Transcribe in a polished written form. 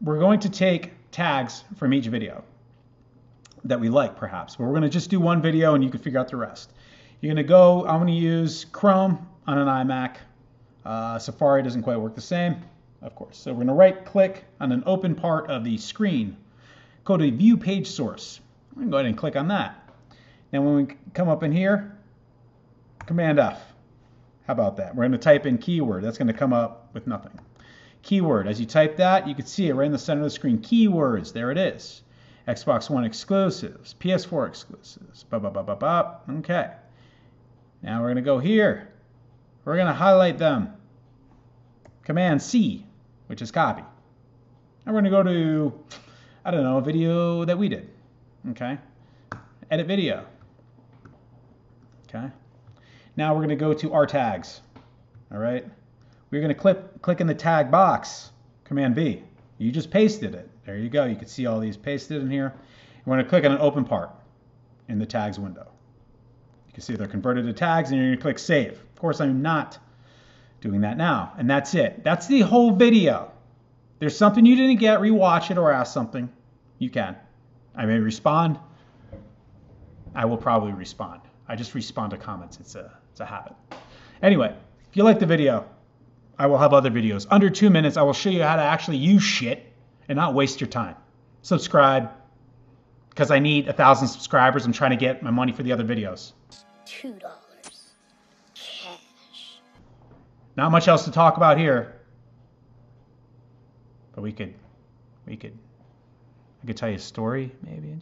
we're going to take tags from each video that we like, perhaps, but we're going to just do one video and you can figure out the rest. You're going to go, I'm going to use Chrome on an iMac. Safari doesn't quite work the same, of course. So we're going to right click on an open part of the screen. Go to View Page Source. I'm going to go ahead and click on that. Now when we come up in here, Command F. How about that? We're going to type in keyword. That's going to come up with nothing. Keyword. As you type that, you can see it right in the center of the screen. Keywords. There it is. Xbox One exclusives. PS4 exclusives. Okay. Now we're going to go here. We're going to highlight them. Command C, which is copy. And we're going to go to, I don't know, a video that we did. Okay. Edit video. Okay. Now we're going to go to our tags. All right. We're going to click in the tag box. Command V. You just pasted it. There you go. You can see all these pasted in here. We're going to click on an open part in the tags window. You can see they're converted to tags, and you're going to click save. Of course, I'm not doing that now. And that's it. That's the whole video. There's something you didn't get, rewatch it or ask something. You can. I may respond. I will probably respond. I just respond to comments. It's a habit. Anyway, if you like the video, I will have other videos. Under 2 minutes, I will show you how to actually use shit and not waste your time. Subscribe, because I need 1,000 subscribers. I'm trying to get my money for the other videos. $2 cash. Not much else to talk about here, but I could tell you a story maybe.